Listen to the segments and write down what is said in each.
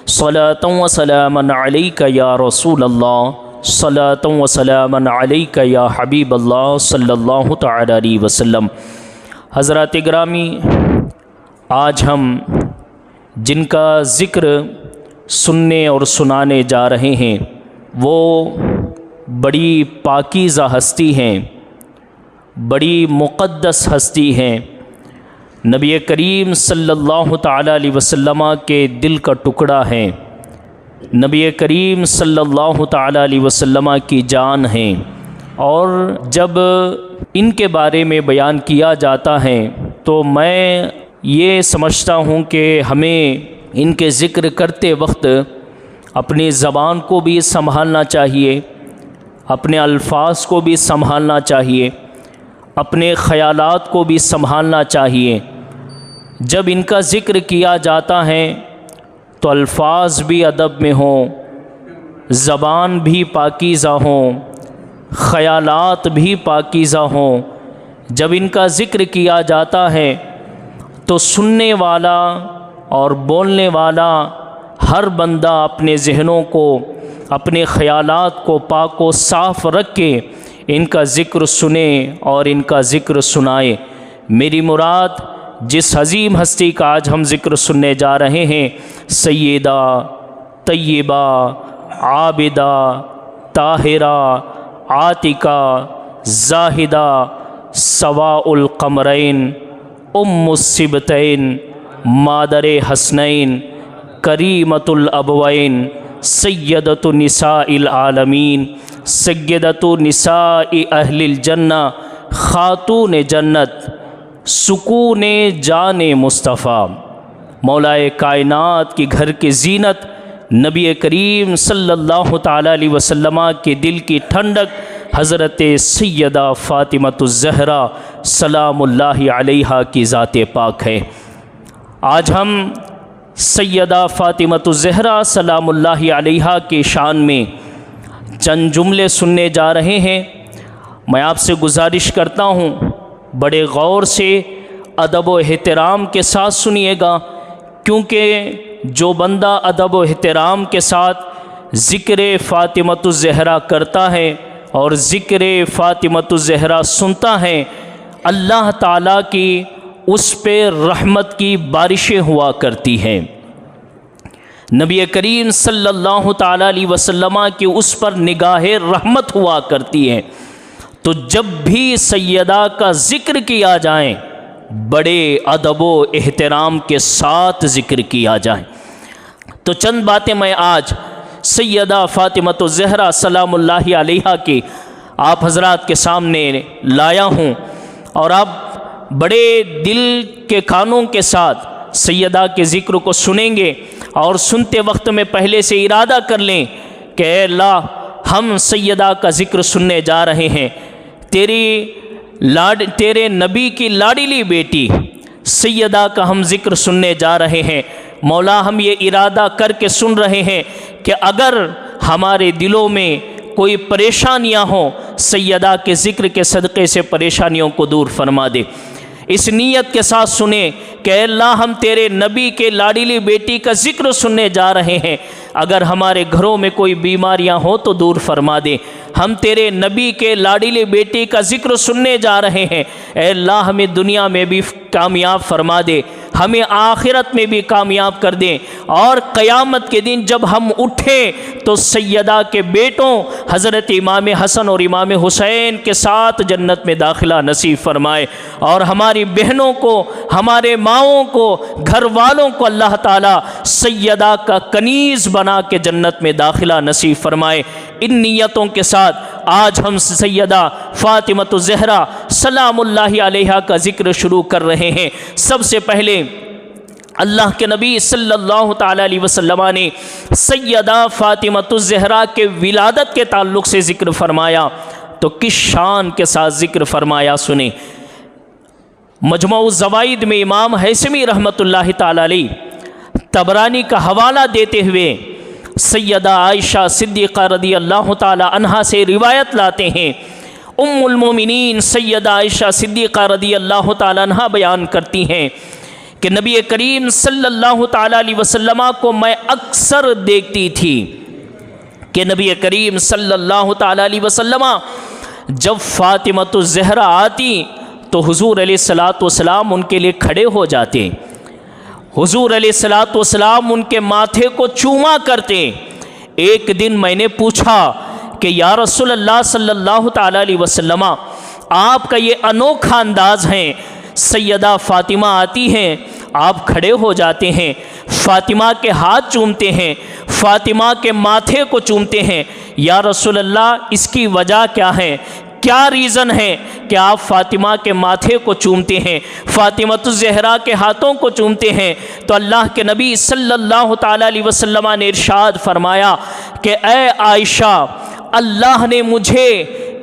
सलातन व सलामन अलैका या रसूल अल्लाह सलातन व सलामन अलैका या हबीब अल्लाह सल्लल्लाहु तआला अलैहि वसल्लम। हज़रात गिरामी, आज हम जिनका ज़िक्र सुनने और सुनाने जा रहे हैं वो बड़ी पाकीज़ा हस्ती हैं, बड़ी मुक़द्दस हस्ती हैं। नबी करीम सल्लल्लाहु तआला अलैहि वसल्लम के दिल का टुकड़ा हैं। नबी करीम सल्लल्लाहु तआला अलैहि वसल्लम की जान हैं। और जब इनके बारे में बयान किया जाता है तो मैं ये समझता हूँ कि हमें इनके ज़िक्र करते वक्त अपनी ज़बान को भी संभालना चाहिए, अपने अल्फाज को भी संभालना चाहिए, अपने ख़यालात को भी संभालना चाहिए। जब इनका ज़िक्र किया जाता है तो अल्फाज भी अदब में हों, ज़बान भी पाकीज़ा हों, ख़यालात भी पाकीज़ा हों। जब इनका ज़िक्र किया जाता है तो सुनने वाला और बोलने वाला हर बंदा अपने ज़हनों को, अपने ख़यालात को पाक व साफ़ रख के इनका ज़िक्र सुने और इनका ज़िक्र सुनाए। मेरी मुराद जिस अज़ीम हस्ती का आज हम ज़िक्र सुनने जा रहे हैं, सैयदा तय्यबा आबिदा ताहिरा आतिका ज़ाहिदा सवाउल क़मरैन उम्मुस सिबतैन मादरे हसनैन करीमतुल अबवैन सय्यदतु निसाइल आलमीन सय्यदतु निसाइ अहलिल जन्ना खातून जन्नत सुकून जाने मुस्तफ़ा मौलाए कायनात की घर की ज़ीनत नबी करीम सल्लल्लाहु तआला अलैहि वसल्लम के दिल की ठंडक हज़रत सैयदा फ़ातिमतुज़ ज़हरा सलामुल्लाहि अलैहा की ज़ात पाक है। आज हम सैयदा फ़ातिमतुज़ ज़हरा सलामुल्लाहि अलैहा के शान में चंद जुमले सुनने जा रहे हैं। मैं आपसे गुजारिश करता हूँ बड़े गौर से अदब व एहतराम के साथ सुनिएगा, क्योंकि जो बंदा अदब व एहतराम के साथ ज़िक्र फ़ातिमतुज़ ज़हरा करता है और ज़िक्र फ़ातिमतुज़ ज़हरा सुनता है, अल्लाह ताला की उस पे रहमत की बारिशें हुआ करती हैं। नबी करीम सल्लल्लाहु तआला अलैहि वसल्लम की उस पर निगाहे रहमत हुआ करती है। तो जब भी सैयदा का ज़िक्र किया जाए बड़े अदब व एहतराम के साथ ज़िक्र किया जाए। तो चंद बातें मैं आज सैयदा फ़ातिमतुज़ ज़हरा सलामुल्लाहि अलैहा की आप हज़रात के सामने लाया हूँ और आप बड़े दिल के कानों के साथ सैयदा के ज़िक्र को सुनेंगे। और सुनते वक्त में पहले से इरादा कर लें कि अल्लाह हम सैयदा का ज़िक्र सुनने जा रहे हैं, तेरे नबी की लाडली बेटी सैयदा का हम ज़िक्र सुनने जा रहे हैं। मौला, हम ये इरादा करके सुन रहे हैं कि अगर हमारे दिलों में कोई परेशानियां हों, सैयदा के ज़िक्र के सदक़े से परेशानियों को दूर फरमा दे। इस नीयत के साथ सुने कि अल्लाह हम तेरे नबी के लाडली बेटी का ज़िक्र सुनने जा रहे हैं, अगर हमारे घरों में कोई बीमारियां हो तो दूर फरमा दे। हम तेरे नबी के लाडली बेटी का ज़िक्र सुनने जा रहे हैं, अल्लाह हमें दुनिया में भी कामयाब फरमा दे, हमें आखिरत में भी कामयाब कर दें। और क़यामत के दिन जब हम उठें तो सैयदा के बेटों हज़रत इमाम हसन और इमाम हुसैन के साथ जन्नत में दाखिला नसीब फरमाए। और हमारी बहनों को, हमारे माओं को, घर वालों को अल्लाह ताला सैयदा का कनीज़ बना के जन्नत में दाखिला नसीब फरमाए। इन नियतों के साथ आज हम सैयदा फ़ातिमतुज़ ज़हरा सलामुल्लाहि अलैहा का ज़िक्र शुरू कर रहे हैं। सबसे पहले अल्लाह के नबी सल्लल्लाहु तआला अलैहि वसल्लम ने सैयदा फ़ातिमतुज़ ज़हरा के विलादत के ताल्लुक़ से ज़िक्र फरमाया तो किस शान के साथ ज़िक्र फरमाया सुने। मजमू ज़वाइद में इमाम हैसमी रहमतुल्लाहि तआला अलैह तबरानी का हवाला देते हुए सैयदा आयशा सिद्दीक़ा रदी अल्लाह ताला अन्हा से रिवायत लाते हैं। उम्मुल मोमिनीन सैयदा आयशा सिद्दीक़ा रदी अल्लाह ताला अन्हा बयान करती हैं कि कि नबी करीम सल्लल्लाहु ताला अलैहि वसल्लम को मैं अक्सर देखती थी कि नबी करीम सल्लल्लाहु ताला अलैहि वसल्लम जब फ़ातिमतुज़ ज़हरा आती तो हुज़ूर अलैहिस्सलातु वस्सलाम उनके लिए खड़े हो जाते, हुज़ूर अलैहिस्सलातु वस्सलाम उनके माथे को चूमा करते। एक दिन मैंने पूछा कि या रसूल अल्लाह सल्लल्लाहु ताला अलैहि वसल्लम, आपका ये अनोखा अंदाज़ है, सैयदा फ़ातिमा आती हैं, आप खड़े हो जाते हैं, फ़ातिमा के हाथ चूमते हैं, फ़ातिमा के माथे को चूमते हैं, या रसूल अल्लाह इसकी वजह क्या है, क्या रीज़न है कि आप फ़ातिमा के माथे को चूमते हैं, फ़ातिमतुज़ ज़हरा के हाथों को चूमते हैं? तो अल्लाह के नबी सल्लल्लाहु ताला अलैहि वसल्लम ने इरशाद फरमाया कि ए आयशा, अल्लाह ने मुझे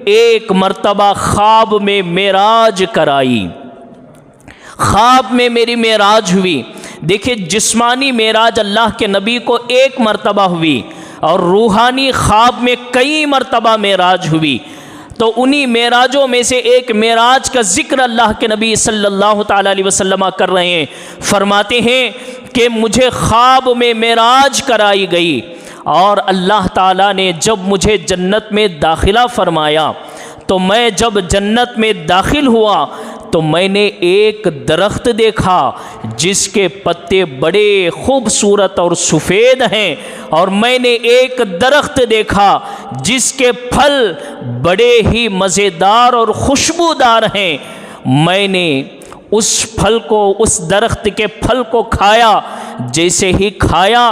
एक मर्तबा ख्वाब में मेराज कराई, ख्वाब में मेरी मेराज हुई। देखिए, जिस्मानी मेराज अल्लाह के नबी को एक मर्तबा हुई और रूहानी ख्वाब में कई मर्तबा मेराज हुई। तो उन्हीं मेराजों में से एक मेराज का ज़िक्र अल्लाह के नबी सल्लल्लाहु ताला अलैहि वसल्लम कर रहे हैं। फरमाते हैं कि मुझे ख्वाब में मेराज कराई गई और अल्लाह ताला ने जब मुझे जन्नत में दाखिला फरमाया तो मैं जब जन्नत में दाखिल हुआ तो मैंने एक दरख्त देखा जिसके पत्ते बड़े खूबसूरत और सफ़ेद हैं, और मैंने एक दरख्त देखा जिसके फल बड़े ही मज़ेदार और खुशबूदार हैं। मैंने उस फल को, उस दरख्त के फल को खाया। जैसे ही खाया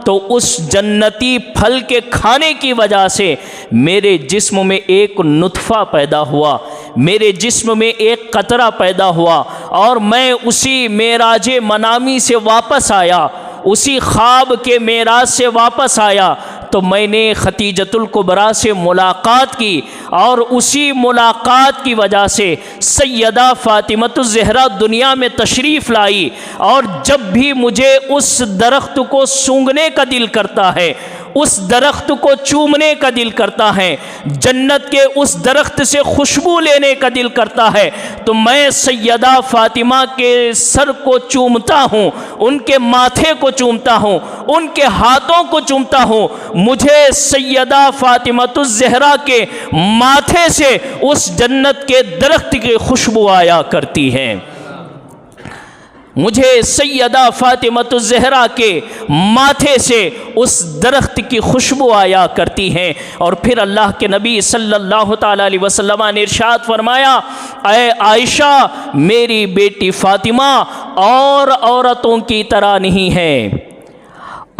तो उस जन्नती फल के खाने की वजह से मेरे जिस्म में एक नुत्फ़ा पैदा हुआ, मेरे जिस्म में एक कतरा पैदा हुआ, और मैं उसी मेराज मनामी से वापस आया, उसी ख्वाब के मेराज से वापस आया तो मैंने खतीजतुल कुबरा से मुलाकात की, और उसी मुलाकात की वजह से सैयदा फ़ातिमतुज़ ज़हरा दुनिया में तशरीफ़ लाई। और जब भी मुझे उस दरख्त को सूंघने का दिल करता है, उस दरख्त को चूमने का दिल करता है, जन्नत के उस दरख्त से खुशबू लेने का दिल करता है, तो मैं सैयदा फ़ातिमा के सर को चूमता हूँ, उनके माथे को चूमता हूँ, उनके हाथों को चूमता हूँ। मुझे सैयदा फ़ातिमतुज़ ज़हरा के माथे से उस जन्नत के दरख्त की खुशबू आया करती है। मुझे सैयदा फ़ातिमतुज़ ज़हरा के माथे से उस दरख्त की खुशबू आया करती हैं। और फिर अल्लाह के नबी सल्लल्लाहु ताला अलैहि वसल्लम ने इरशाद फरमाया, ऐ आयशा, मेरी बेटी फ़ातिमा और औरतों की तरह नहीं है,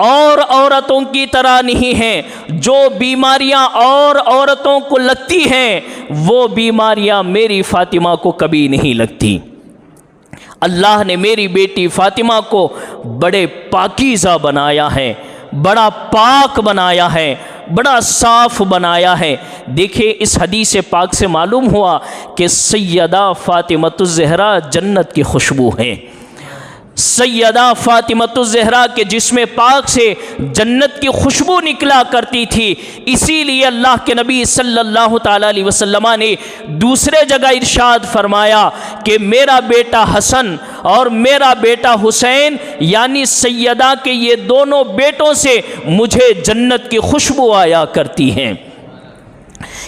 और औरतों की तरह नहीं है। जो बीमारियां और औरतों को लगती हैं वो बीमारियां मेरी फ़ातिमा को कभी नहीं लगती। अल्लाह ने मेरी बेटी फ़ातिमा को बड़े पाकीज़ा बनाया है, बड़ा पाक बनाया है, बड़ा साफ़ बनाया है। देखिए, इस हदीस पाक से मालूम हुआ कि सैयदा फ़ातिमतुज़ ज़हरा जन्नत की खुशबू है। सैयदा फ़ातिमतुज़ ज़हरा के जिस्म पाक से जन्नत की खुशबू निकला करती थी। इसीलिए अल्लाह के नबी सल्लल्लाहु ताला अलैहि वसल्लम ने दूसरे जगह इरशाद फरमाया कि मेरा बेटा हसन और मेरा बेटा हुसैन, यानी सैयदा के ये दोनों बेटों से मुझे जन्नत की खुशबू आया करती हैं।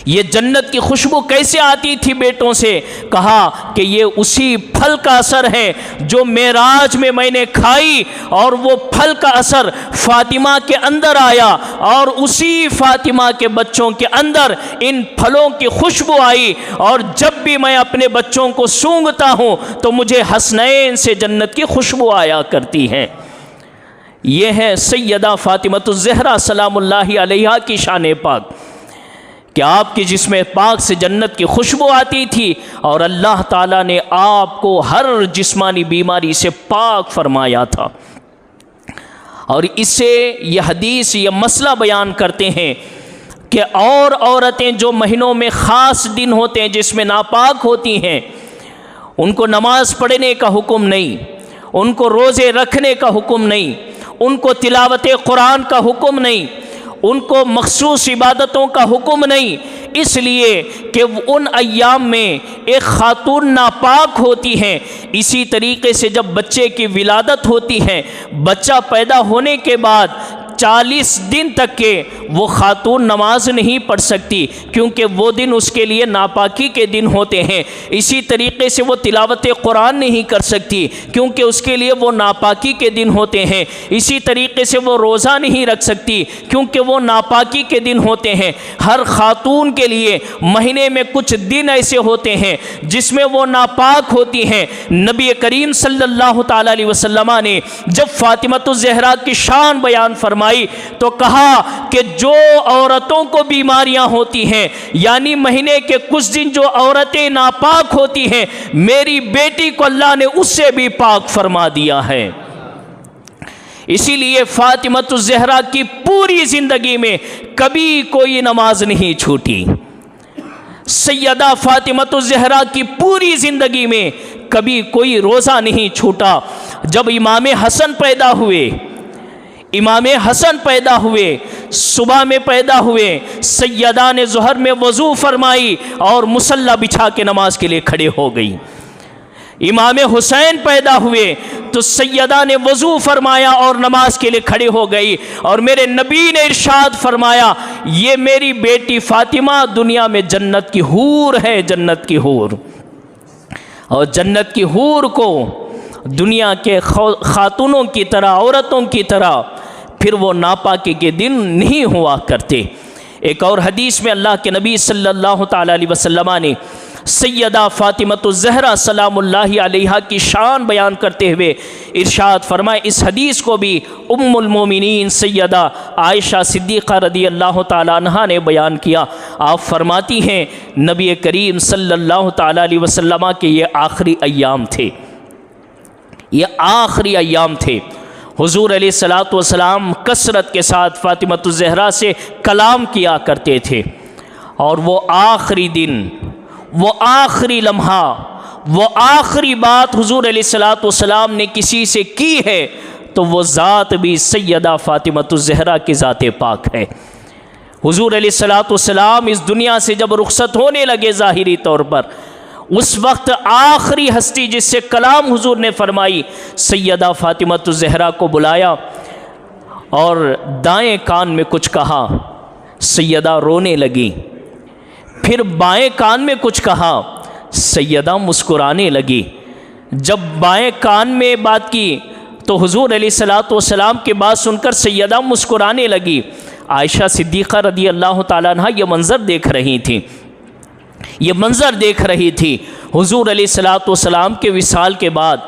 ये जन्नत की खुशबू कैसे आती थी बेटों से? कहा कि ये उसी फल का असर है जो मेराज में मैंने खाई, और वो फल का असर फ़ातिमा के अंदर आया, और उसी फ़ातिमा के बच्चों के अंदर इन फलों की खुशबू आई। और जब भी मैं अपने बच्चों को सूंघता हूँ तो मुझे हसनैन से जन्नत की खुशबू आया करती है। ये है सैयदा फ़ातिमतुज़ ज़हरा सलामुल्लाहि अलैहा की शान पाक कि आपके जिस्म पाक से जन्नत की खुशबू आती थी, और अल्लाह ताला ने आपको हर जिस्मानी बीमारी से पाक फरमाया था। और इससे यह हदीस यह मसला बयान करते हैं कि और औरतें जो महीनों में ख़ास दिन होते हैं जिसमें नापाक होती हैं, उनको नमाज पढ़ने का हुक्म नहीं, उनको रोज़े रखने का हुक्म नहीं, उनको तिलावत कुरान का हुक्म नहीं, उनको मखसूस इबादतों का हुक्म नहीं, इसलिए कि उन अय्याम में एक खातून नापाक होती हैं। इसी तरीके से जब बच्चे की विलादत होती है, बच्चा पैदा होने के बाद 40 दिन तक के वो खातून नमाज नहीं पढ़ सकती, क्योंकि वो दिन उसके लिए नापाकी के दिन होते हैं। इसी तरीके से वो तिलावत कुरान नहीं कर सकती, क्योंकि उसके लिए वो नापाकी के दिन होते हैं। इसी तरीके से वो रोज़ा नहीं रख सकती, क्योंकि वो नापाकी के दिन होते हैं। हर खातून के लिए महीने में कुछ दिन ऐसे होते हैं जिसमें वो नापाक होती हैं। नबी करीम सल्लल्लाहु ताला अलैहि वसल्लम ने जब फातिमतुज़ ज़हरा की शान बयान फरमाई तो कहा कि जो औरतों को बीमारियां होती हैं, यानी महीने के कुछ दिन जो औरतें नापाक होती हैं, मेरी बेटी को अल्लाह ने उससे भी पाक फरमा दिया है। इसीलिए फातिमतुज़ ज़हरा की पूरी जिंदगी में कभी कोई नमाज नहीं छूटी। सैयदा फातिमतुज़ ज़हरा की पूरी जिंदगी में कभी कोई रोज़ा नहीं छूटा। जब इमाम हसन पैदा हुए, सुबह में पैदा हुए, सैयदा ने ज़ोहर में वज़ू फरमाई और मुसल्ला बिछा के नमाज के लिए खड़े हो गई। इमाम हुसैन पैदा हुए तो सैयदा ने वज़ू फरमाया और नमाज के लिए खड़े हो गई, और मेरे नबी ने इरशाद फरमाया, ये मेरी बेटी फ़ातिमा दुनिया में जन्नत की हूर है, जन्नत की हूर। और जन्नत की हूर को दुनिया के खातूनों की तरह, औरतों की तरह फिर वो नापाकी के दिन नहीं हुआ करते। एक और हदीस में अल्लाह के नबी सल्लल्लाहु ताला अलैहि वसल्लम ने सैयदा फातिमतुज़ ज़हरा सलामुल्लाहि अलैहा की शान बयान करते हुए इरशाद फरमाए। इस हदीस को भी उम्मुल मोमिनीन सैयदा आयशा सिद्दीक़ा रदी अल्लाह ताला अन्हा ने बयान किया। आप फरमाती हैं, नबी करीम सल्लल्लाहु ताला अलैहि वसल्लम के ये आखिरी अय्याम थे, ये आखिरी अय्याम थे। हुज़ूर अलैहिस्सलातु वस्सलाम कसरत के साथ फातिमतुज़ ज़हरा से कलाम किया करते थे, और वो आखिरी दिन, वो आखिरी लम्हा, वो आखिरी बात हुज़ूर अलैहिस्सलातु वस्सलाम ने किसी से की है तो वो ज़ात भी सैयदा फातिमतुज़ ज़हरा की ज़ात पाक है। हुज़ूर अलैहिस्सलातु वस्सलाम इस दुनिया से जब रुखसत होने लगे ज़ाहिरी तौर पर, उस वक्त आखिरी हस्ती जिससे कलाम हुजूर ने फरमाई, सैयदा फातिमतुज़ ज़हरा को बुलाया और दाएं कान में कुछ कहा, सैयदा रोने लगी। फिर बाएं कान में कुछ कहा, सैयदा मुस्कुराने लगी। जब बाएं कान में बात की तो हुजूर अलैहिस्सलातु वस्सलाम की बात सुनकर सैयदा मुस्कुराने लगी। आयशा सिद्दीक़ा रदी अल्लाह ताला अन्हा ये मंज़र देख रही थी, ये मंज़र देख रही थी। हुजूर अलैहिस्सलातु वस्सलाम के विसाल के बाद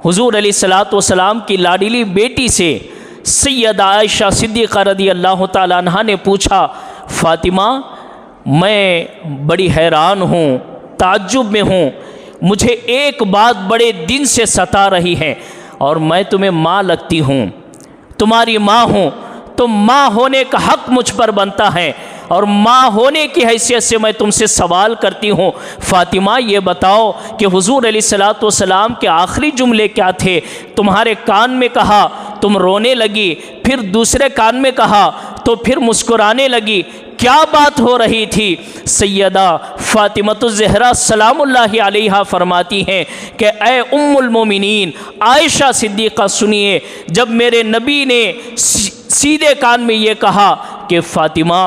हुजूर अलैहिस्सलातु वस्सलाम की लाडली बेटी से सैयदा आयशा सिद्दीक़ा रदी अल्लाह ताला अन्हा ने पूछा, फ़ातिमा मैं बड़ी हैरान हूँ, ताज्जुब में हूँ, मुझे एक बात बड़े दिन से सता रही है, और मैं तुम्हें माँ लगती हूँ, तुम्हारी माँ हूँ, तो माँ होने का हक़ मुझ पर बनता है, और माँ होने की हैसियत से मैं तुमसे सवाल करती हूँ, फ़ातिमा ये बताओ कि हुजूर अलैहिस्सलातु वस्सलाम के आखिरी जुमले क्या थे? तुम्हारे कान में कहा तुम रोने लगी, फिर दूसरे कान में कहा तो फिर मुस्कुराने लगी, क्या बात हो रही थी? सैयदा फ़ातिमतुज़ ज़हरा सलामुल्लाहि अलैहा फरमाती हैं कि ए उम्मुल मोमिनीन आयशा सिद्दीक़ा सुनिए, जब मेरे नबी ने सीधे कान में ये कहा कि फ़ातिमा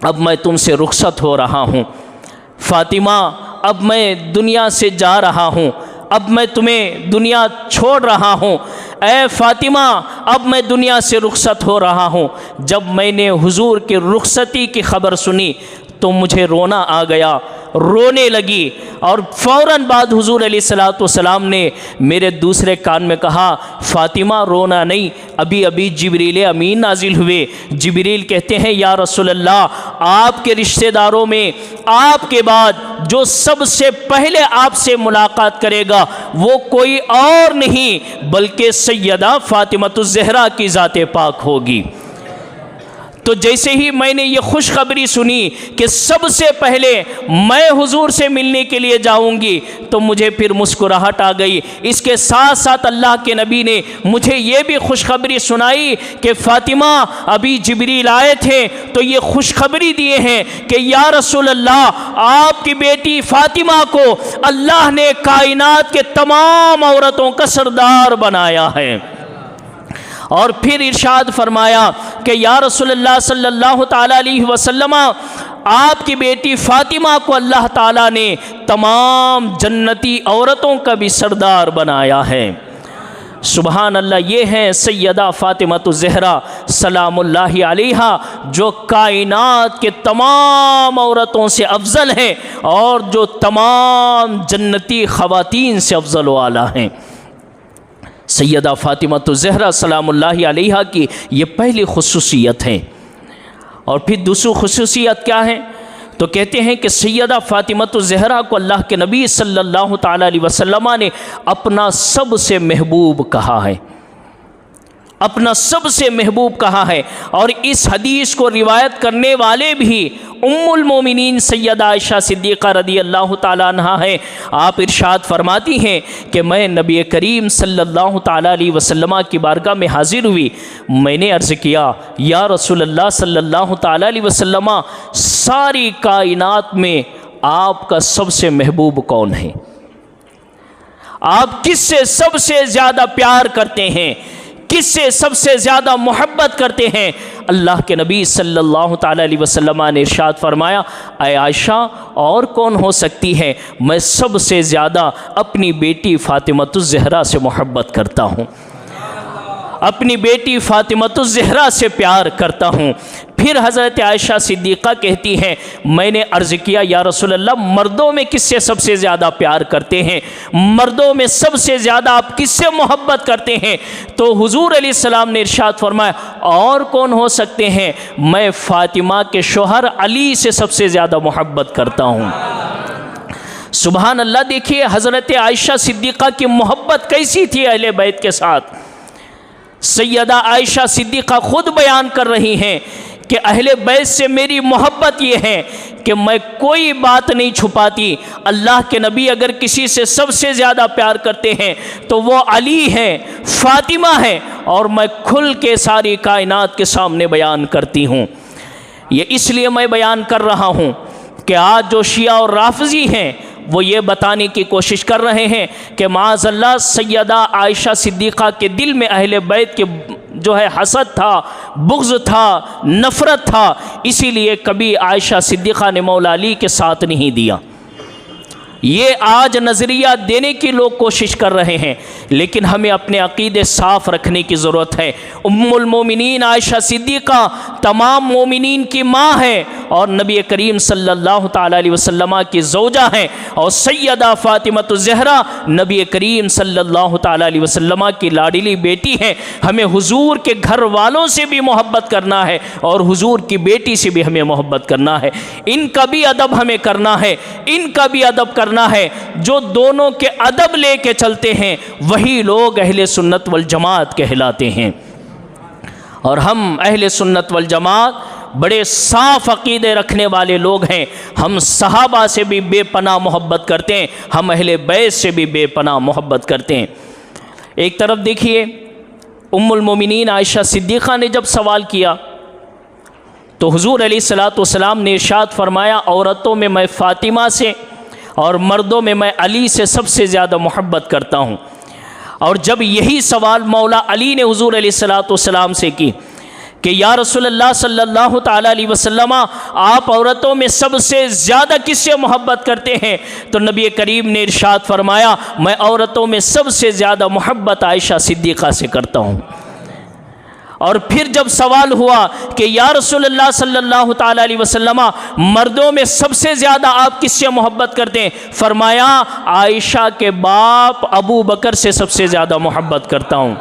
अब मैं तुमसे रुखसत हो रहा हूँ, फ़ातिमा अब मैं दुनिया से जा रहा हूँ, अब मैं तुम्हें दुनिया छोड़ रहा हूँ, ऐ फ़ातिमा अब मैं दुनिया से रुखसत हो रहा हूँ। जब मैंने हुजूर की रुखसती की ख़बर सुनी तो मुझे रोना आ गया, रोने लगी, और फ़ौरन बाद हुजूर अलैहिस्सलातु वस्सलाम ने मेरे दूसरे कान में कहा, फ़ातिमा रोना नहीं, अभी अभी जिब्रील अमीन नाजिल हुए। जिब्रील कहते हैं, या रसूल अल्लाह, आपके रिश्तेदारों में आपके बाद जो सबसे पहले आपसे मुलाकात करेगा वो कोई और नहीं बल्कि सैयदा फ़ातिमतुज़ ज़हरा की ज़ात पाक होगी। तो जैसे ही मैंने ये खुशखबरी सुनी कि सबसे पहले मैं हुजूर से मिलने के लिए जाऊंगी, तो मुझे फिर मुस्कुराहट आ गई। इसके साथ साथ अल्लाह के नबी ने मुझे ये भी खुशखबरी सुनाई कि फ़ातिमा, अभी जिब्रील आए थे तो ये खुशखबरी दिए हैं कि या रसूल अल्लाह, आपकी बेटी फ़ातिमा को अल्लाह ने कायनात के तमाम औरतों का सरदार बनाया है। और फिर इरशाद फरमाया कि या रसूलल्लाह सल्लल्लाहु ताला अलैहि वसल्लम, आपकी बेटी फ़ातिमा को अल्लाह ताला ने तमाम जन्नती औरतों का भी सरदार बनाया है। सुबहान अल्लाह, ये हैं सैयदा फ़ातिमतुज़ ज़हरा सलामुल्लाहि अलैहा, जो कायनात के तमाम औरतों से अफजल हैं और जो तमाम जन्नती ख़वातीन से अफजल वाला हैं। सैयदा फ़ातिमतुज़ ज़हरा सलामुल्लाहि अलैहा की ये पहली खुसूसियत है। और फिर दूसरी खुसूसियत क्या है? तो कहते हैं कि सैयदा फ़ातिमतुज़ ज़हरा को अल्लाह के नबी सल्लल्लाहु ताला अलैहि वसल्लम ने अपना सबसे महबूब कहा है, अपना सबसे महबूब कहा है। और इस हदीस को रिवायत करने वाले भी उम्मुल मोमिनीन सैयदा आयशा सिद्दीक़ा रदी अल्लाह ताला अन्हा है। आप इरशाद फरमाती हैं कि मैं नबी करीम सल्लल्लाहु ताला अलैहि वसल्लम की बारगाह में हाजिर हुई। मैंने अर्ज़ किया, या रसूलल्लाह सल्लल्लाहु ताला अलैहि वसल्लम, सारी कायनात में आपका सबसे महबूब कौन है? आप किससे सबसे ज़्यादा प्यार करते हैं, किससे सबसे ज़्यादा मोहब्बत करते हैं? अल्लाह के नबी सल्लल्लाहु ताला अलैहि वसल्लम ने इरशाद फरमाया, ऐ आयशा, और कौन हो सकती है? मैं सबसे ज़्यादा अपनी बेटी फ़ातिमतुज़ ज़हरा से मोहब्बत करता हूँ, अपनी बेटी फ़ातिमतुज़ ज़हरा से प्यार करता हूँ। फिर हज़रत आयशा सिद्दीक़ा कहती हैं, मैंने अर्ज़ किया, या रसूल अल्लाह, मर्दों में किससे सबसे ज़्यादा प्यार करते हैं? मर्दों में सबसे ज़्यादा आप किससे मोहब्बत करते हैं? तो हुज़ूर अलैहिस्सलाम ने इरशाद फरमाया, और कौन हो सकते हैं? मैं फ़ातिमा के शोहर अली से सबसे ज़्यादा मोहब्बत करता हूँ। सुबहान अल्लाह, देखिए हज़रत आयशा सिद्दीक़ा की मोहब्बत कैसी थी अहले बैत के साथ। सैयदा आयशा सिद्दीक़ा ख़ुद बयान कर रही हैं कि अहले बैत से मेरी मोहब्बत ये है कि मैं कोई बात नहीं छुपाती। अल्लाह के नबी अगर किसी से सबसे ज़्यादा प्यार करते हैं तो वो अली हैं, फ़ातिमा है, और मैं खुल के सारी कायनात के सामने बयान करती हूँ। ये इसलिए मैं बयान कर रहा हूँ कि आज जो शिया और राफ़ज़ी हैं वो ये बताने की कोशिश कर रहे हैं कि माज़अल्लाह सैयदा आयशा सिद्दीक़ा के दिल में अहले बैत के जो है हसद था, बुग़्ज़ था, नफ़रत था, इसीलिए कभी आयशा सिद्दीक़ा ने मौला अली के साथ नहीं दिया। ये आज नज़रिया देने की लोग कोशिश कर रहे हैं, लेकिन हमें अपने अक़ीदे साफ़ रखने की ज़रूरत है। उम्मुल मोमिनीन आयशा सिद्दीक़ा तमाम मोमिनीन की माँ है और नबी करीम सल्लल्लाहु ताला अलैहि वसल्लम की ज़ौजा हैं, और सैयदा फ़ातिमतुज़ ज़हरा नबी करीम सल्लल्लाहु ताला अलैहि वसल्लम की लाडली बेटी हैं। हमें हुजूर के घर वालों से भी मोहब्बत करना है और हुजूर की बेटी से भी हमें मोहब्बत करना है। इनका भी अदब हमें करना है, इनका भी अदब करना है। जो दोनों के अदब लेके चलते हैं वही लोग अहले सुन्नत वल जमात कहलाते हैं। और हम अहले सुन्नत वल जमात बड़े साफ़ अक़ीदे रखने वाले लोग हैं। हम सहाबा से भी बेपनाह मोहब्बत करते हैं, हम अहले बैत से भी बेपनाह मोहब्बत करते हैं। एक तरफ देखिए, उम्मुल मोमिनीन आयशा सिद्दीक़ा ने जब सवाल किया तो हुज़ूर अलैहिस्सलातु वस्सलाम ने इरशाद फरमाया, औरतों में मैं फ़ातिमा से और मर्दों में मैं अली से सबसे ज़्यादा मोहब्बत करता हूँ। और जब यही सवाल मौला अली ने हुज़ूर अलैहिस्सलातु वस्सलाम से की कि या रसूलल्लाह सल्लल्लाहु ताला अलैहि वसल्लम, आप औरतों में सबसे ज़्यादा किससे मोहब्बत करते हैं? तो नबी करीम ने इरशाद फरमाया, मैं औरतों में सबसे ज़्यादा मोहब्बत आयशा सिद्दीक़ा से करता हूँ। और फिर जब सवाल हुआ कि या रसूलल्लाह सल्लल्लाहु ताला अलैहि वसल्लम, मर्दों में सबसे ज़्यादा आप किससे मोहब्बत करते हैं? फरमाया, आयशा के बाप अबू बकर से सबसे ज़्यादा मोहब्बत करता हूँ।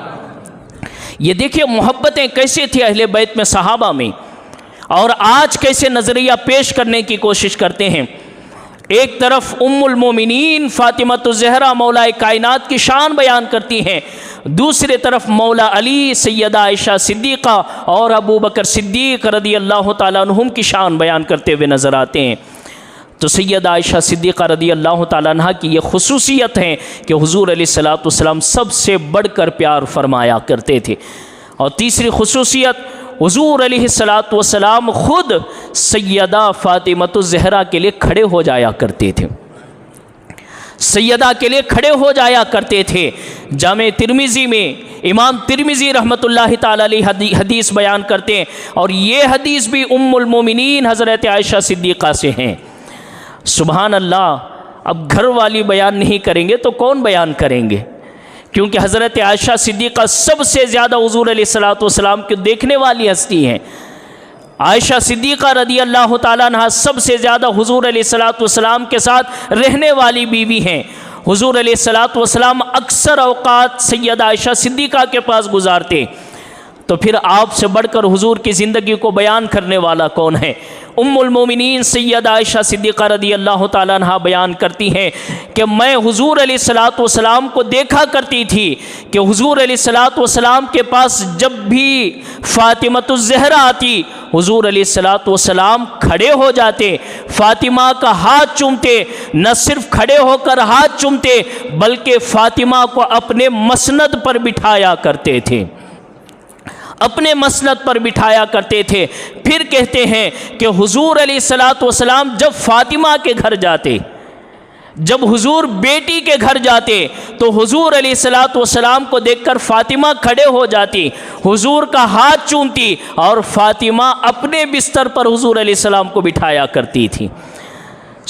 ये देखिए मोहब्बतें कैसे थी अहले बैत में, सहाबा में, और आज कैसे नज़रिया पेश करने की कोशिश करते हैं। एक तरफ उम्मुल मोमिनीन फातिमतुज़ ज़हरा मौलाए कायनात की शान बयान करती हैं, दूसरी तरफ मौला अली, सैयदा आयशा सिद्दीक़ा और अबू बकर सिद्दीक़ रदी अल्लाह ताला अन्हुम की शान बयान करते हुए नज़र आते हैं। तो सैयदा आयशा सिद्दीक़ा रदी अल्लाह ताला अन्हा की ये खुसूसियत है कि हुज़ूर अलैहिस्सलातु वस्सलाम सबसे बढ़कर प्यार फरमाया करते थे। और तीसरी खुसूसियत, हुज़ूर अलैहिस्सलातु वस्सलाम ख़ुद सैयदा फ़ातिमतुज़ ज़हरा के लिए खड़े हो जाया करते थे, सैयदा के लिए खड़े हो जाया करते थे। जामे तिरमिज़ी में इमाम तिरमिज़ी रहमतुल्लाहि ताला अलैहि हदीस बयान करते हैं, और ये हदीस भी उम्मुल मोमिनीन हज़रत आयशा सिद्दीक़ा से हैं। सुबहान अल्लाह। अब घर वाली बयान नहीं करेंगे तो कौन बयान करेंगे, क्योंकि हज़रत आयशा सिद्दीक़ा सबसे ज़्यादा हुज़ूर अलैहिस्सलातु वस्सलाम को देखने वाली हस्ती हैं। आयशा सिद्दीक़ा रदी अल्लाह ताला अन्हा सबसे ज़्यादा हुज़ूर अलैहिस्सलातु वस्सलाम के साथ रहने वाली बीवी हैं। हुज़ूर अलैहिस्सलातु वस्सलाम अक्सर औक़ात सैयदा आयशा सिद्दीक़ा के पास गुजारते। तो फिर आपसे बढ़कर हुज़ूर की ज़िंदगी को बयान करने वाला कौन है। उम्मुल मोमिनीन सैयदा आयशा सिद्दीक़ा रदी अल्लाह ताला अन्हा बयान करती हैं कि मैं हुज़ूर अलैहिस्सलातु वस्सलाम को देखा करती थी कि हुज़ूर अलैहिस्सलातु वस्सलाम के पास जब भी फ़ातिमतुज़ ज़हरा आती, हुज़ूर अलैहिस्सलातु वस्सलाम खड़े हो जाते, फ़ातिमा का हाथ चूमते, न सिर्फ खड़े होकर हाथ चूमते बल्कि फ़ातिमा को अपने मसनद पर बिठाया करते थे, अपने मसनद पर बिठाया करते थे। फिर कहते हैं कि हुज़ूर अलैहिस्सलातु वस्सलाम जब फ़ातिमा के घर जाते, जब हुज़ूर बेटी के घर जाते, तो हुज़ूर अलैहिस्सलातु वस्सलाम को देखकर फ़ातिमा खड़े हो जाती, हुज़ूर का हाथ चूमती और फ़ातिमा अपने बिस्तर पर हुज़ूर अलैहिस्सलाम को बिठाया करती थी।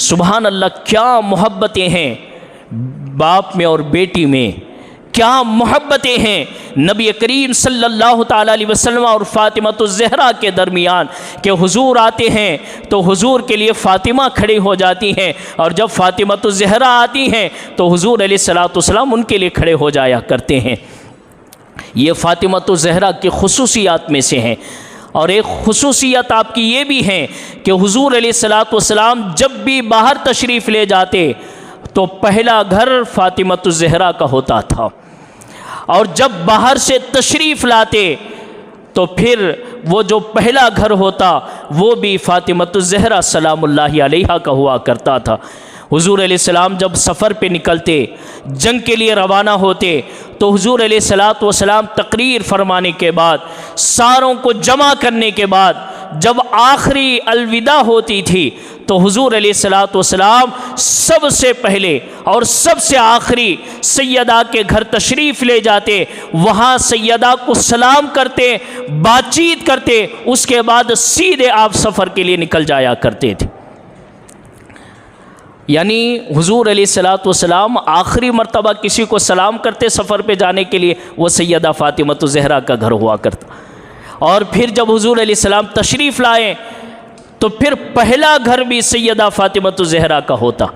सुबहान अल्लाह, क्या मोहब्बतें हैं बाप में और बेटी में, क्या मोहब्बतें हैं नबी करीम सल्लल्लाहु ताला अलैहि वसल्लम और फ़ातिमतुज़ ज़हरा के दरमियान कि हुज़ूर आते हैं तो हुज़ूर के लिए फ़ातिमा खड़ी हो जाती हैं, और जब फ़ातिमतुज़ ज़हरा आती हैं तो हुज़ूर अलैहिस्सलातु वस्सलाम उनके लिए खड़े हो जाया करते हैं। ये फ़ातिमतुज़ ज़हरा की खुसूसियात में से हैं। और एक खुसूसियत आपकी ये भी है कि हुज़ूर अलैहिस्सलातु वस्सलाम जब भी बाहर तशरीफ़ ले जाते तो पहला घर फ़ातिमतुज़ ज़हरा का होता था, और जब बाहर से तशरीफ़ लाते तो फिर वो जो पहला घर होता वो भी फ़ातिमतुज़ ज़हरा सलामुल्लाहि अलैहा का हुआ करता था। हुज़ूर अलैहिस्सलाम जब सफ़र पे निकलते, जंग के लिए रवाना होते, तो हुज़ूर अलैहिस्सलातु वस्सलाम तकरीर फरमाने के बाद, सारों को जमा करने के बाद जब आखिरी अलविदा होती थी तो हुज़ूर अलैहिस्सलातु वस्सलाम सबसे पहले और सबसे आखिरी सैयदा के घर तशरीफ़ ले जाते, वहाँ सैयदा को सलाम करते, बातचीत करते, उसके बाद सीधे आप सफ़र के लिए निकल जाया करते थे। यानी हुज़ूर अलैहिस्सलातु वस्सलाम आखिरी मर्तबा किसी को सलाम करते सफ़र पे जाने के लिए, वो सैयदा फ़ातिमतुज़ ज़हरा का घर हुआ करता। और फिर जब हुज़ूर अलैहिस्सलाम तशरीफ़ लाए तो फिर पहला घर भी सैयदा फ़ातिमतुज़ ज़हरा का होता।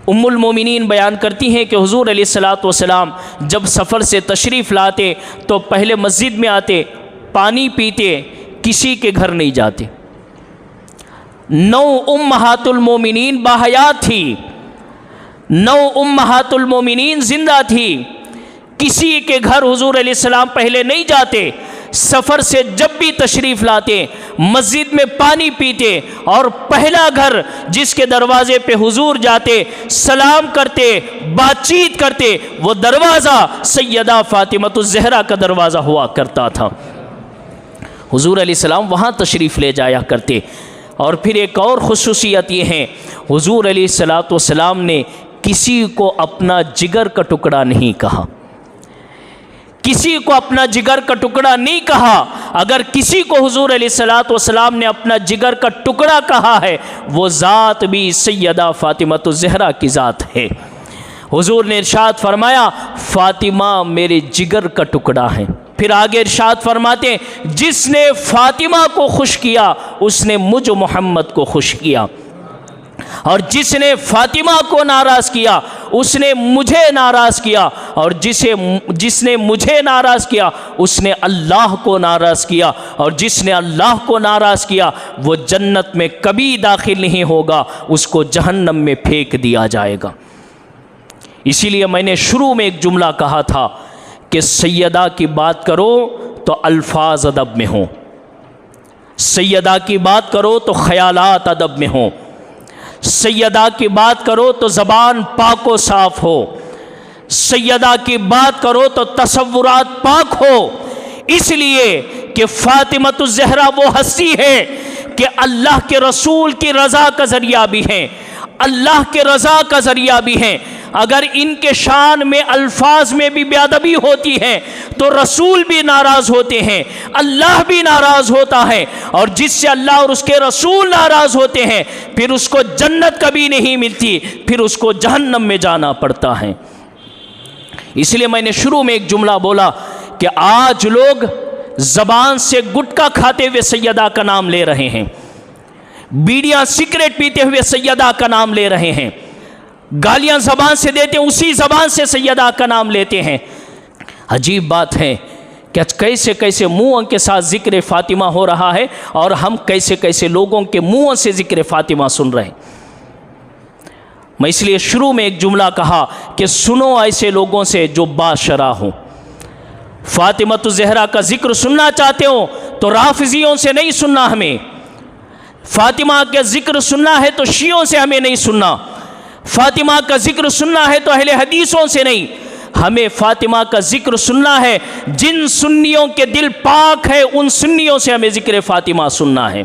उम्मुल मोमिनीन बयान करती हैं कि हुज़ूर अलैहिस्सलातु वस्सलाम जब सफ़र से तशरीफ़ लाते तो पहले मस्जिद में आते, पानी पीते, किसी के घर नहीं जाते। 9 उम्महातुल मोमिनीन बाहयात थी, 9 उम्महातुल मोमिनीन ज़िंदा थी, किसी के घर हुज़ूर अलैहिस्सलाम पहले नहीं जाते। सफ़र से जब भी तशरीफ़ लाते, मस्जिद में पानी पीते, और पहला घर जिसके दरवाज़े पे हुज़ूर जाते, सलाम करते, बातचीत करते, वो दरवाज़ा सैयदा फ़ातिमतुज़ ज़हरा का दरवाज़ा हुआ करता था। हुज़ूर अलैहिस्सलाम वहाँ तशरीफ़ ले जाया करते। और फिर एक और ख़ुसूसियत ये है, हुज़ूर अलैहिस्सलातु वस्सलाम ने किसी को अपना जिगर का टुकड़ा नहीं कहा, किसी को अपना जिगर का टुकड़ा नहीं कहा। अगर किसी को हुज़ूर अलैहिस्सलातु वस्सलाम ने अपना जिगर का टुकड़ा कहा है, वो ज़ात भी सैयदा फ़ातिमतुज़ ज़हरा की ज़ात है। हुज़ूर ने इरशाद फरमाया, फ़ातिमा मेरे जिगर का टुकड़ा है। फिर आगे इरशाद फरमाते, जिसने फ़ातिमा को खुश किया उसने मुझ मोहम्मद को खुश किया, और जिसने फ़ातिमा को नाराज़ किया उसने मुझे नाराज़ किया, और जिसने मुझे नाराज़ किया उसने अल्लाह को नाराज़ किया, और जिसने अल्लाह को नाराज़ किया वो जन्नत में कभी दाखिल नहीं होगा, उसको जहन्नम में फेंक दिया जाएगा। इसीलिए मैंने शुरू में एक जुमला कहा था कि सैयदा की बात करो तो अल्फाज अदब में हो, सैयदा की बात करो तो ख़यालात अदब में हो, सैयदा की बात करो तो ज़बान पाक व साफ़ हो, सैयदा की बात करो तो तसव्वुरात पाक हो। इसलिए कि फ़ातिमतुज़ ज़हरा वो हस्ती है कि अल्लाह के रसूल की रज़ा का ज़रिया भी हैं, अल्लाह के रज़ा का ज़रिया भी हैं। अगर इनके शान में अल्फाज में भी बेअदबी होती है तो रसूल भी नाराज़ होते हैं, अल्लाह भी नाराज़ होता है, और जिससे अल्लाह और उसके रसूल नाराज़ होते हैं फिर उसको जन्नत कभी नहीं मिलती, फिर उसको जहन्नम में जाना पड़ता है। इसलिए मैंने शुरू में एक जुमला बोला कि आज लोग ज़बान से गुटखा खाते हुए सैयदा का नाम ले रहे हैं, बीड़ियाँ सिगरेट पीते हुए सैयदा का नाम ले रहे हैं, गालियां ज़बान से देते हैं उसी ज़बान से सैयदा का नाम लेते हैं। अजीब बात है कि कैसे कैसे मुँह के साथ ज़िक्र फ़ातिमा हो रहा है और हम कैसे कैसे लोगों के मुँह से ज़िक्र फ़ातिमा सुन रहे हैं। मैं इसलिए शुरू में एक जुमला कहा कि सुनो ऐसे लोगों से जो बाशरा हो। फ़ातिमतुज़ ज़हरा का ज़िक्र सुनना चाहते हो तो राफ़िज़ियों से नहीं सुनना, हमें फ़ातिमा का ज़िक्र सुनना है तो शियों से हमें नहीं सुनना, फ़ातिमा का ज़िक्र सुनना है तो अहले हदीसों से नहीं, हमें फ़ातिमा का ज़िक्र सुनना है जिन सुन्नियों के दिल पाक है उन सुन्नियों से हमें ज़िक्र फ़ातिमा सुनना है।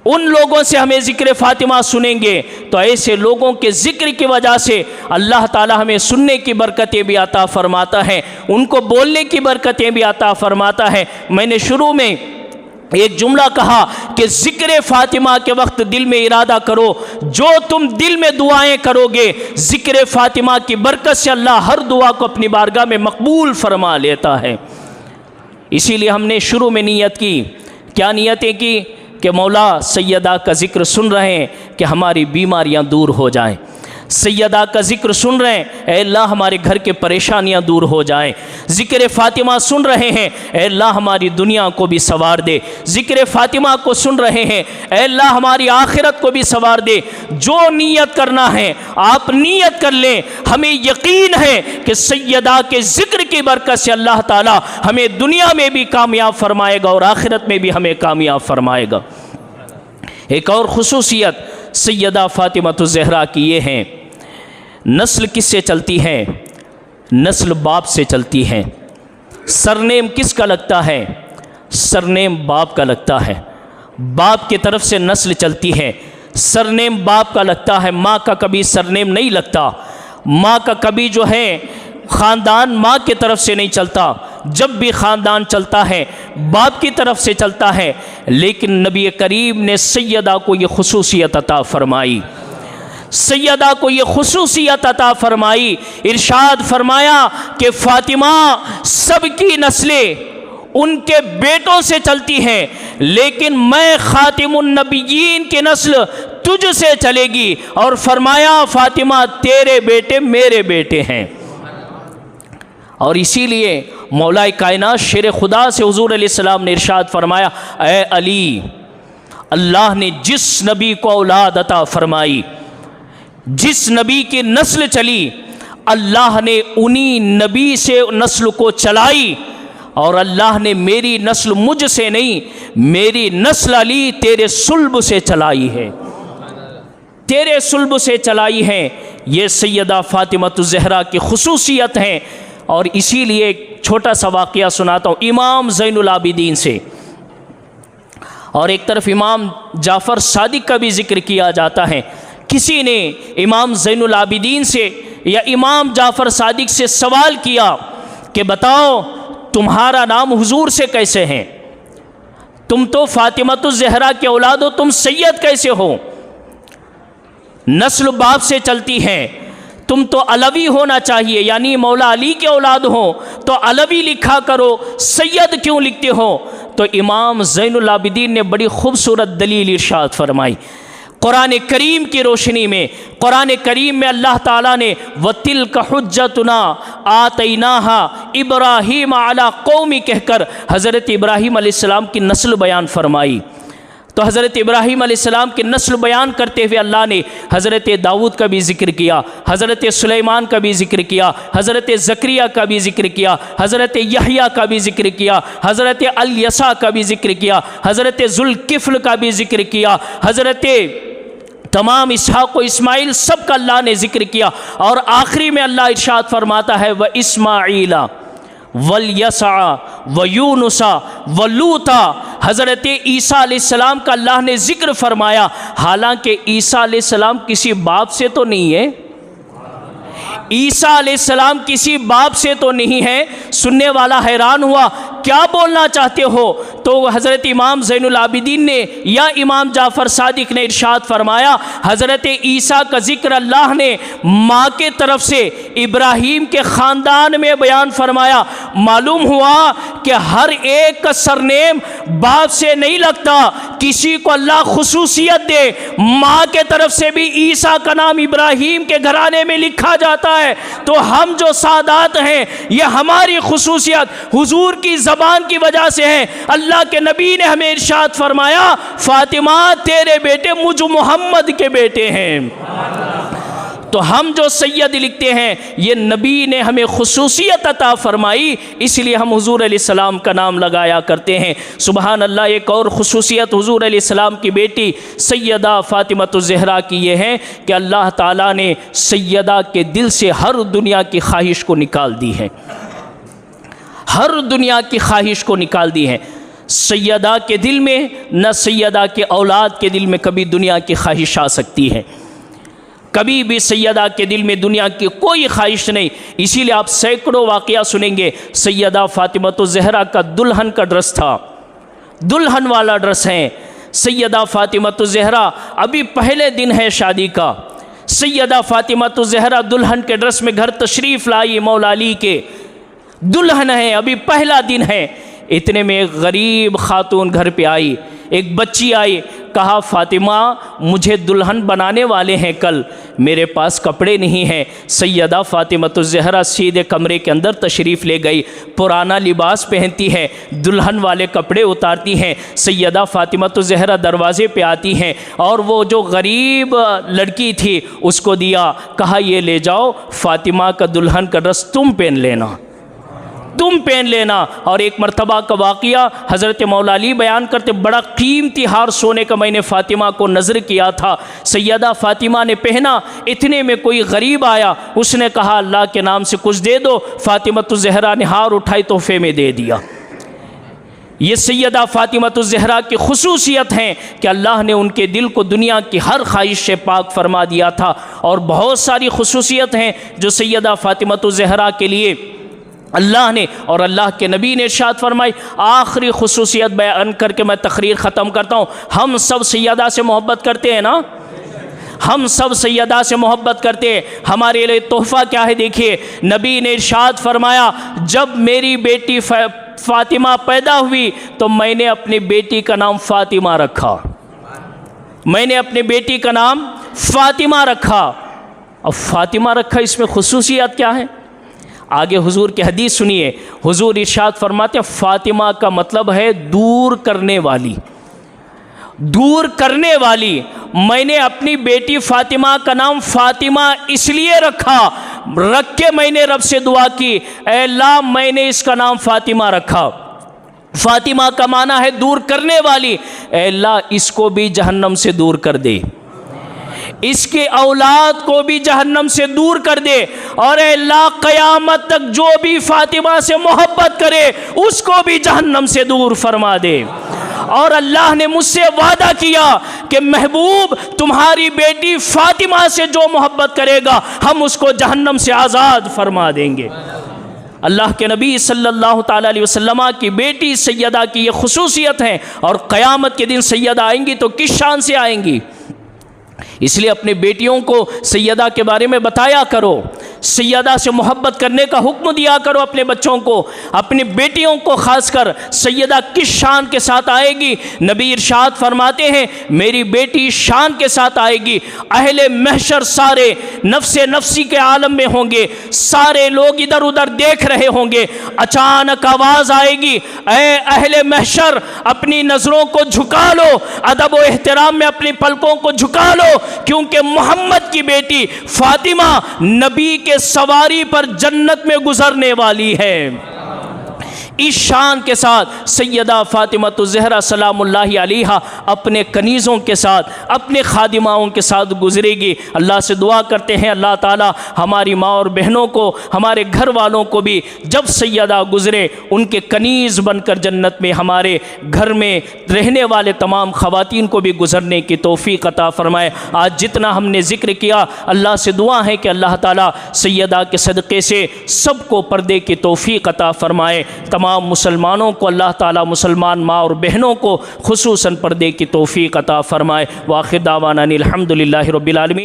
उन लोगों से हमें ज़िक्र फ़ातिमा सुनेंगे तो ऐसे लोगों के ज़िक्र की वजह से अल्लाह ताला हमें सुनने की बरकतें भी अता फ़रमाता है, उनको बोलने की बरकतें भी अता फ़रमाता है। मैंने शुरू में एक जुमला कहा कि ज़िक्र फ़ातिमा के वक्त दिल में इरादा करो, जो तुम दिल में दुआएं करोगे ज़िक्र फ़ातिमा की बरकत से अल्लाह हर दुआ को अपनी बारगाह में मकबूल फरमा लेता है। इसीलिए हमने शुरू में नियत की, क्या नियतें की कि मौला सैयदा का ज़िक्र सुन रहे हैं कि हमारी बीमारियां दूर हो जाएं, सैयदा का ज़िक्र सुन रहे हैं ऐ अल्लाह हमारे घर के परेशानियां दूर हो जाएं, ज़िक्र फ़ातिमा सुन रहे हैं ऐ अल्लाह हमारी दुनिया को भी संवार दे, ज़िक्र फ़ातिमा को सुन रहे हैं ऐ अल्लाह हमारी आखिरत को भी संवार दे। जो नीयत करना है आप नीयत कर लें, हमें यकीन है कि सैयदा के ज़िक्र की बरकत से अल्लाह ताला हमें दुनिया में भी कामयाब फरमाएगा और आखिरत में भी हमें कामयाब फरमाएगा। एक और खुसूसियत सैयदा फ़ातिमतुज़ ज़हरा की ये है, नस्ल किससे चलती है? नस्ल बाप से चलती है। सरनेम किसका लगता है? सरनेम बाप का लगता है। बाप की तरफ से नस्ल चलती है, सरनेम बाप का लगता है। माँ का कभी सरनेम नहीं लगता, माँ का कभी जो है ख़ानदान माँ की तरफ से नहीं चलता, जब भी ख़ानदान चलता है बाप की तरफ से चलता है। लेकिन नबी करीम ने सैयदा को ये खुसूसियत अता फ़रमाई, सैयदा को ये खुसूसियत अता फ़रमाई, इरशाद फरमाया कि फ़ातिमा सबकी नस्लें उनके बेटों से चलती हैं, लेकिन मैं ख़ातिमुन नबिय्यीन की नस्ल तुझ से चलेगी। और फरमाया फ़ातिमा तेरे बेटे मेरे बेटे हैं। और इसीलिए मौलाए कायनात शेर खुदा से हुज़ूर अलैहिस्सलाम ने इरशाद फरमाया, ए अली, अल्लाह ने जिस नबी को औलाद अता फरमाई, जिस नबी की नस्ल चली, अल्लाह ने उन्हीं नबी से नस्ल को चलाई। और अल्लाह ने मेरी नस्ल मुझसे नहीं, मेरी नस्ल अली तेरे सुल्ब से चलाई है, तेरे सुल्ब से चलाई है। ये सैयदा फ़ातिमतुज़ ज़हरा की खुसूसियत है। और इसीलिए एक छोटा सा वाक़या सुनाता हूँ इमाम ज़ैनुल आबिदीन से। और एक तरफ इमाम जाफ़र सादिक का भी ज़िक्र किया जाता है। किसी ने इमाम ज़ैनुल आबिदीन से या इमाम जाफ़र सादिक से सवाल किया कि बताओ तुम्हारा नाम हुजूर से कैसे हैं? तुम तो फ़ातिमतुज़ ज़हरा के औलाद हो, तुम सैयद कैसे हो? नस्ल बाप से चलती है, तुम तो अलवी होना चाहिए, यानी मौला अली के औलाद हो तो अलवी लिखा करो, सैयद क्यों लिखते हो? तो इमाम ज़ैनुल आबिदीन ने बड़ी खूबसूरत दलील इरशाद फरमाई। कुरान करीम की रोशनी में, कुरान करीम में अल्लाह ताला ने वतिल्क हुज्जतुना आतैनाहा इब्राहीम अला कौमी कहकर हज़रत इब्राहीम अलैहिस्सलाम की नस्ल बयान फरमाई। तो हज़रत इब्राहीम अलैहिस्सलाम की नस्ल बयान करते हुए अल्लाह ने हज़रत दाऊद का भी ज़िक्र किया, हज़रत सुलेमान का भी ज़िक्र किया, हज़रत ज़करिया का भी ज़िक्र किया, हज़रत यहया का भी ज़िक्र किया, हज़रत अल-यसा का भी ज़िक्र किया, हज़रत ज़ुल्किफ़्ल का भी ज़िक्र किया, हज़रत तमाम इसहाक़ व इस्माइल सब का अल्लाह ने ज़िक्र किया। और आखिरी में अल्लाह इरशाद फरमाता है व इस्माईला वल यसा व यूनुसा व लूता। हज़रत ईसा अलैहिस्सलाम का अल्लाह ने ज़िक्र फरमाया, हालांकि ईसा अलैहिस्सलाम किसी बाप से तो नहीं है, ईसा अलैहिस्सलाम किसी बाप से तो नहीं है। सुनने वाला हैरान हुआ, क्या बोलना चाहते हो? तो हज़रत इमाम ज़ैनुल आबिदीन ने या इमाम जाफ़र सादिक ने इरशाद फरमाया, हज़रत ईसा का ज़िक्र अल्लाह ने माँ के तरफ से इब्राहीम के ख़ानदान में बयान फरमाया। मालूम हुआ कि हर एक का सरनेम बाप से नहीं लगता, किसी को अल्लाह खुसूसियत दे, माँ के तरफ से भी ईसा का नाम इब्राहीम के घराने में लिखा जाता है। तो हम जो सादात हैं, ये हमारी खुसूसियत हुजूर की ज़बान की वजह से है। अल्लाह के नबी ने हमें इरशाद फरमाया, फ़ातिमा तेरे बेटे मुझ मोहम्मद के बेटे हैं। तो हम जो सैयद लिखते हैं, ये नबी ने हमें खुसूसियत अता फरमाई, इसलिए हम हुजूर अलैहिस्सलाम का नाम लगाया करते हैं। सुबहान अल्लाह। एक और खुसूसियत हुजूर अलैहिस्सलाम की बेटी सैयदा फ़ातिमतुज़ ज़हरा की ये है कि अल्लाह ताला ने सैयदा के दिल से हर दुनिया की ख्वाहिश को निकाल दी है, हर दुनिया की ख्वाहिश को निकाल दी है। सैयदा के दिल में, न सैयदा के औलाद के दिल में कभी दुनिया की ख्वाहिश आ सकती है, कभी भी सैयदा के दिल में दुनिया की कोई ख्वाहिश नहीं। इसीलिए आप सैकड़ों वाक़या सुनेंगे। सैयदा फ़ातिमतुज़ ज़हरा का दुल्हन का ड्रेस था, दुल्हन वाला ड्रेस है। सैयदा फ़ातिमतुज़ ज़हरा, अभी पहले दिन है शादी का, सैयदा फ़ातिमतुज़ ज़हरा दुल्हन के ड्रेस में घर तशरीफ़ लाई, मौला अली के दुल्हन है, अभी पहला दिन है। इतने में एक गरीब खातून घर पे आई, एक बच्ची आई, कहा फ़ातिमा मुझे दुल्हन बनाने वाले हैं कल, मेरे पास कपड़े नहीं हैं। सैयदा फ़ातिमतुज़ ज़हरा सीधे कमरे के अंदर तशरीफ़ ले गई, पुराना लिबास पहनती है, दुल्हन वाले कपड़े उतारती हैं। सैयदा फ़ातिमतुज़ ज़हरा दरवाज़े पे आती हैं और वो जो गरीब लड़की थी उसको दिया, कहा ये ले जाओ, फ़ातिमा का दुल्हन का ड्रेस तुम पहन लेना, तुम पहन लेना। और एक मरतबा का वाक़या हज़रत मौला अली बयान करते, बड़ा कीमती हार सोने का मैंने फ़ातिमा को नज़र किया था, सैयदा फ़ातिमा ने पहना। इतने में कोई गरीब आया, उसने कहा अल्लाह के नाम से कुछ दे दो। फ़ातिमतुज़ ज़हरा ने हार उठाई, तोहफ़े में दे दिया। ये सैयदा फ़ातिमतुज़ ज़हरा की खुसूसियत हैं कि अल्लाह ने उनके दिल को दुनिया की हर ख्वाहिश से पाक फरमा दिया था। और बहुत सारी खुसूसियत हैं जो सैयदा फ़ातिमतुज़ ज़हरा के लिए अल्लाह ने और अल्लाह के नबी ने इरशाद फरमाई। आखिरी खुसूसियत बयान करके मैं तकरीर ख़त्म करता हूँ। हम सब सैयदा से मोहब्बत करते हैं ना, हम सब सैयदा से मोहब्बत करते हैं। हमारे लिए तोहफ़ा क्या है? देखिए, नबी ने इरशाद फरमाया, जब मेरी बेटी फ़ातिमा पैदा हुई तो मैंने अपनी बेटी का नाम फ़ातिमा रखा, मैंने अपनी बेटी का नाम फ़ातिमा रखा। अब फ़ातिमा रखा, इसमें खुसूसियत क्या है? आगे हुजूर की हदीस सुनिए। हुजूर इरशाद फरमाते हैं, फ़ातिमा का मतलब है दूर करने वाली, दूर करने वाली। मैंने अपनी बेटी फ़ातिमा का नाम फ़ातिमा इसलिए रखा, रख के मैंने रब से दुआ की, ऐ अल्लाह मैंने इसका नाम फ़ातिमा रखा। फ़ातिमा का माना है दूर करने वाली। ऐ अल्लाह इसको भी जहन्नम से दूर कर दे, इसके औलाद को भी जहन्नम से दूर कर दे। और अल्लाह क़यामत तक जो भी फ़ातिमा से मोहब्बत करे उसको भी जहन्नम से दूर फरमा दे। और अल्लाह ने मुझसे वादा किया कि महबूब तुम्हारी बेटी फ़ातिमा से जो मोहब्बत करेगा हम उसको जहन्नम से आज़ाद फरमा देंगे। अल्लाह के नबी सल्लल्लाहु ताला अलैहि वसल्लम की बेटी सैयदा की ये खुसूसियत है। और क़यामत के दिन सैयदा आएंगी तो किस शान से आएंगी? इसलिए अपने बेटियों को सैयदा के बारे में बताया करो। सैयदा से मोहब्बत करने का हुक्म दिया करो अपने बच्चों को, अपनी बेटियों को खासकर। सैयदा किस शान के साथ आएगी? नबी इरशाद फरमाते हैं मेरी बेटी शान के साथ आएगी। अहले महशर सारे नफ्से नफ्सी के आलम में होंगे, सारे लोग इधर उधर देख रहे होंगे, अचानक आवाज़ आएगी, ऐ अहले महशर अपनी नज़रों को झुका लो, अदब व एहतराम में अपनी पलकों को झुका लो, क्योंकि मोहम्मद की बेटी फातिमा नबी के सवारी पर जन्नत में गुजरने वाली है। इस शान के साथ सैयदा फातिमा ज़हरा सलामुल्लाहि अलैहा अपने कनीज़ों के साथ, अपने खादिमाओं के साथ गुजरेगी। अल्लाह से दुआ करते हैं अल्लाह ताला हमारी माँ और बहनों को, हमारे घर वालों को भी जब सैयदा गुजरे उनके कनीज़ बनकर जन्नत में हमारे घर में रहने वाले तमाम ख़वातीन को भी गुजरने की तौफ़ीक़ अता फ़रमाए। आज जितना हमने ज़िक्र किया, अल्लाह से दुआ है कि अल्लाह ताला सैयदा के सदक़े से सबको पर्दे की तौफ़ीक़ अता फ़रमाए। तमाम मुसलमानों को अल्लाह ताला मुसलमान माँ और बहनों को खुसूसन पर्दे की तौफ़ीक़ अता फ़रमाए। व आखिर दावाना अनिल हम्दुलिल्लाहि रब्बिल आलमीन।